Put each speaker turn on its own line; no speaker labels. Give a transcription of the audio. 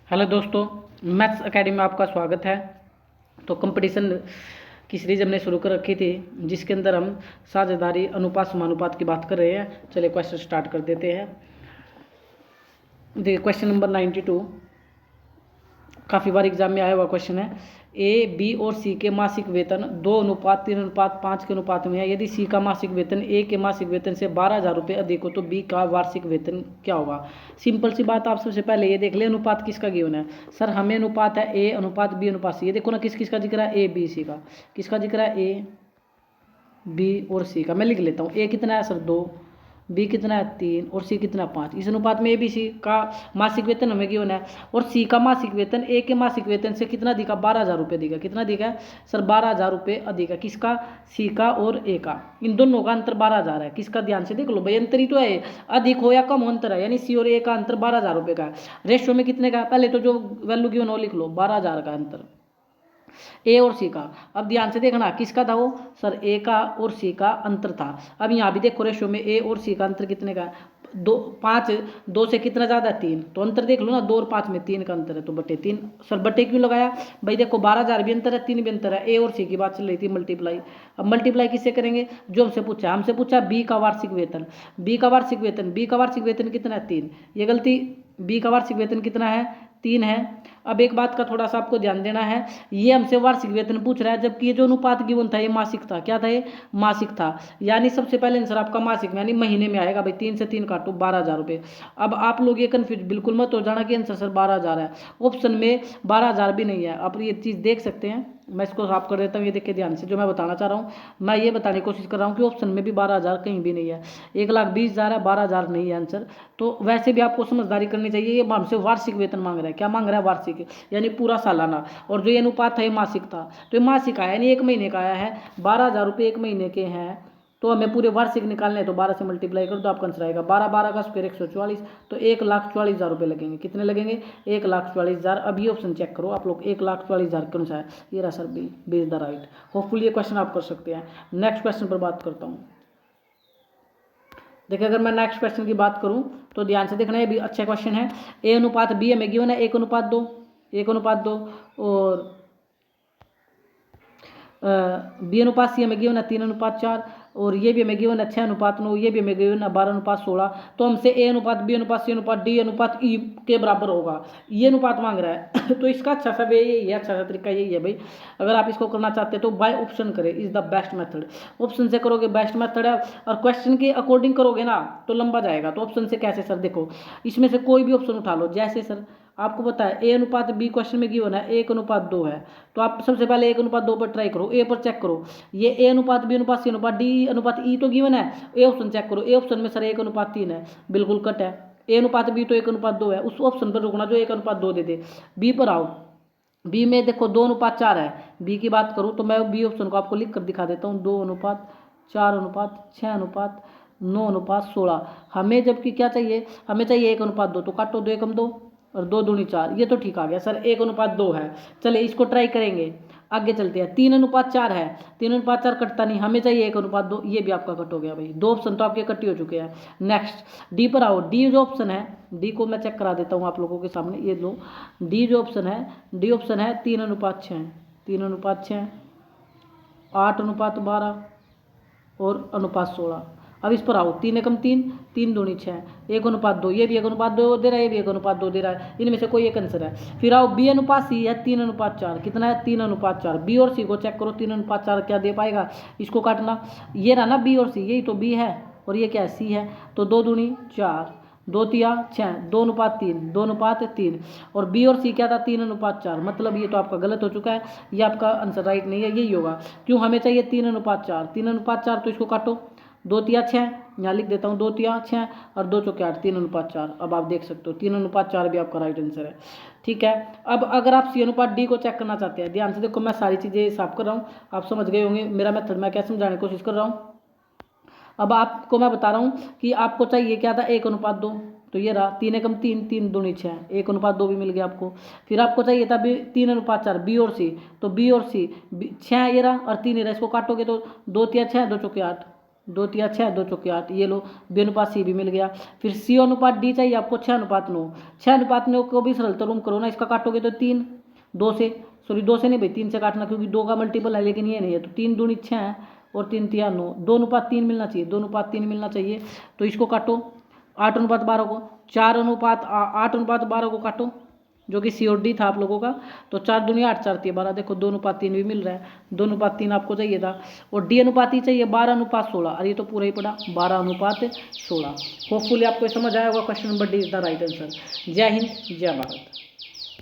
Hello दोस्तों, maths academy में आपका स्वागत है। तो कंपटीशन की सीरीज हमने शुरू कर रखी थी जिसके अंदर हम साझेदारी अनुपात समानुपात की बात कर रहे हैं। चलिए क्वेश्चन स्टार्ट कर देते हैं। देखिए क्वेश्चन नंबर 92 काफ़ी बार एग्जाम में आया हुआ क्वेश्चन है। ए, बी और सी के मासिक वेतन 2:3:5 के अनुपात में है। यदि सी का मासिक वेतन ए के मासिक वेतन से 12,000 रुपये अधिक हो तो बी का वार्षिक वेतन क्या होगा। सिंपल सी बात, आप सबसे पहले ये देख ले अनुपात किसका गिवन है। सर हमें अनुपात है ए अनुपात बी अनुपात सी। ये देखो ना किस किसका जिक्र है, ए बी सी का। किसका जिक्र है, ए बी और सी का। मैं लिख लेता हूँ। ए कितना है सर 2, बी कितना है 3 और सी कितना 5। इस अनुपात में ए बी सी का मासिक वेतन हमें गिवन है और सी का मासिक वेतन ए के मासिक वेतन से कितना दिखा, 12,000 रुपये दिखा। कितना दिखा है सर, 12,000 रुपये अधिक है। किसका, सी का और ए का। इन दोनों का अंतर 12,000 है। किसका, ध्यान से देख लो भाई, अंतर ही तो है, अधिक हो या कम हो अंतर है। यानी सी और ए का अंतर 12,000 रुपये का है। रेशियो में कितने का है, पहले तो जो वैल्यू गिवन हो लिख लो, 12,000 का अंतर ए और सी का। अब ध्यान से देखना किसका था वो, सर ए का और सी का अंतर था। अब यहाँ भी देखो रेशियो में ए और सी का अंतर कितने का है, 2 5 2 से कितना ज़्यादा है 3। तो अंतर देख लो ना, 2 और 5 में 3 का अंतर है तो बटे 3। सर बटे क्यों लगाया भाई, देखो 12,000 भी अंतर है, 3 भी अंतर है। ए और सी की बात चल रही थी मल्टीप्लाई। अब मल्टीप्लाई किससे करेंगे, जो हमसे पूछा बी का वार्षिक वेतन। बी का वार्षिक वेतन कितना है 3। ये गलती, बी का वार्षिक वेतन कितना है 3 है। अब एक बात का थोड़ा सा आपको ध्यान देना है, ये हमसे वार्षिक वेतन पूछ रहा है जबकि ये जो अनुपात गिवन था ये मासिक था। क्या था, ये मासिक था। यानी सबसे पहले आंसर आपका मासिक में यानी महीने में आएगा भाई। 3 से 3 काटो, 12,000 रुपये। अब आप लोग ये कन्फ्यूज बिल्कुल मत हो जाना कि आंसर सर 12,000 है। ऑप्शन में 12,000 भी नहीं है। आप ये चीज़ देख सकते हैं, मैं इसको साफ कर देता हूँ। ये देखिए ध्यान से, जो मैं बताना चाह रहा हूँ मैं ये बताने की कोशिश कर रहा हूँ कि ऑप्शन में भी 12,000 कहीं भी नहीं है। 1,20,000 है, 12,000 नहीं है आंसर। तो वैसे भी आपको समझदारी करनी चाहिए। ये हमसे वार्षिक वेतन मांग रहा है। क्या मांग रहा है, वार्षिक, यानी पूरा सालाना। और जो ये अनुपात है ये मासिक था, तो ये मासिक आया यानी 1 महीने का आया है। 12,000 रुपये 1 महीने के हैं तो हमें पूरे वार्षिक निकालने हैं। तो 12 से मल्टीप्लाई कर दो, आपका आंसर आएगा 12, 12 का स्क्वायर 144। तो 1,44,000 रुपये लगेंगे। कितने लगेंगे, 1,44,000। अब ये ऑप्शन चेक करो आप लोग, 1,44,000 के अनुसार ये रहा sir B, B is the right. Hopefully ये क्वेश्चन आप कर सकते हैं। नेक्स्ट क्वेश्चन पर बात करता हूँ। देखिए अगर मैं नेक्स्ट क्वेश्चन की बात करूं तो ध्यान से देखना, ये भी अच्छा क्वेश्चन है। ए अनुपात बी हमें गिवन है 1:2, 1:2 और बी अनुपात सी हमें गिवन है 3:4 और ये भी हमें गिवन है 6:9, ये भी हमें गिवन है 12:16। तो हमसे ए अनुपात बी अनुपात सी अनुपात डी अनुपात ई के बराबर होगा, ये अनुपात मांग रहा है। तो इसका अच्छा सा वे यही है, अच्छा सा तरीका यही है भाई। अगर आप इसको करना चाहते हैं तो बाय ऑप्शन करें, is the best method. Option से करोगे बेस्ट मेथड है, और क्वेश्चन के अकॉर्डिंग करोगे ना तो लंबा जाएगा। तो ऑप्शन से कैसे सर, देखो इसमें से कोई भी ऑप्शन उठा लो। जैसे सर आपको पता है ए अनुपात बी क्वेश्चन में गिवन है 1:2 है, तो आप सबसे पहले 1:2 पर ट्राई करो, ए पर चेक करो। ये ए अनुपात बी अनुपात सी अनुपात डी अनुपात ई तो गिवन है, ए ऑप्शन चेक करो। ए ऑप्शन में सर 1:3 है, बिल्कुल कट है। ए अनुपात बी तो 1:2 है, उस ऑप्शन पर रुकना जो 1:2 दे दे। बी पर आओ, बी में देखो 2:4 है। बी की बात करूँ तो मैं बी ऑप्शन को आपको लिख कर दिखा देता हूँ, 2:4:6:9:16। हमें जबकि क्या चाहिए, हमें चाहिए 1:2, तो काटो 2 एकम 2 और 2 दूनी 4, ये तो ठीक आ गया सर 1:2 है। चलिए इसको ट्राई करेंगे, आगे चलते हैं। 3:4 है, 3:4 कटता नहीं, हमें चाहिए 1:2, ये भी आपका कट हो गया भाई। 2 ऑप्शन तो आपके कट्टी हो चुके हैं। नेक्स्ट डी पर आओ। डी जो ऑप्शन है, डी को मैं चेक करा देता हूँ आप लोगों के सामने, ये लो डी जो ऑप्शन है, डी ऑप्शन है 3:6, 3:6, 8:12 और अनुपात 16। अब इस पर आओ, 3 एकम 3, 3 दूनी 6, 1:2, ये भी 1:2 दे रहा है, ये भी 1:2 दे रहा है। इनमें से कोई एक आंसर है। फिर आओ बी अनुपात सी है 3:4, कितना है 3:4। बी और सी को चेक करो, 3:4 क्या दे पाएगा, इसको काटना। ये रहा ना बी और सी, यही तो बी है और ये क्या है सी है। तो 2 दूनी 4, 2 तिया 6, 2:3, 2:3 और बी और सी क्या था 3:4। मतलब ये तो आपका गलत हो चुका है, ये आपका आंसर राइट नहीं है, यही होगा। क्यों, हमें चाहिए 3:4, 3:4 तो इसको काटो, 2 तिया 6, यहाँ लिख देता हूँ 2 तिया 6 और 2 चौके 8, 3:4। अब आप देख सकते हो 3:4 भी आपका राइट आंसर है। ठीक है, अब अगर आप सी अनुपात डी को चेक करना चाहते हैं, ध्यान से देखो मैं सारी चीज़ें साफ कर रहा हूँ, आप समझ गए होंगे मेरा मेथड मैं क्या समझाने की कोशिश कर रहा हूँ। अब आपको मैं बता रहा हूँ कि आपको चाहिए क्या था 1:2, तो ये रहा 3 एकम 3, 3 दूनी 6, 1:2 भी मिल गया आपको। फिर आपको चाहिए था 3:4 बी और सी, तो बी और सी 6 ये रहा और 3 ये रहा, इसको काटोगे तो 2 तिया 6, 2 चौके 8, 2 तिया 6, 2 चौके 8, ये लो बी अनुपात सी भी मिल गया। फिर सी अनुपात डी चाहिए आपको 6:9, 6:9 को भी सरलता रूम करो ना, इसका काटोगे तो 3, 2 से, सॉरी 2 से नहीं भाई 3 से काटना, क्योंकि 2 का मल्टीपल है लेकिन ये नहीं है, तो 3 दूनी 6 है और 3 तिया 9, 2:3 मिलना चाहिए, 2:3 मिलना चाहिए। तो इसको काटो 8:12 को, 8:12 को काटो, जो कि सी और डी था आप लोगों का। तो 4 दूनी 8, 4 तिया 12, देखो 2:3 भी मिल रहा है, 2:3 आपको चाहिए था। और डी अनुपात ही चाहिए 12:16, और ये तो पूरा ही पड़ा 12:16। होपफुली आपको समझ आया होगा, question number D is the right answer. जय हिंद, जय भारत।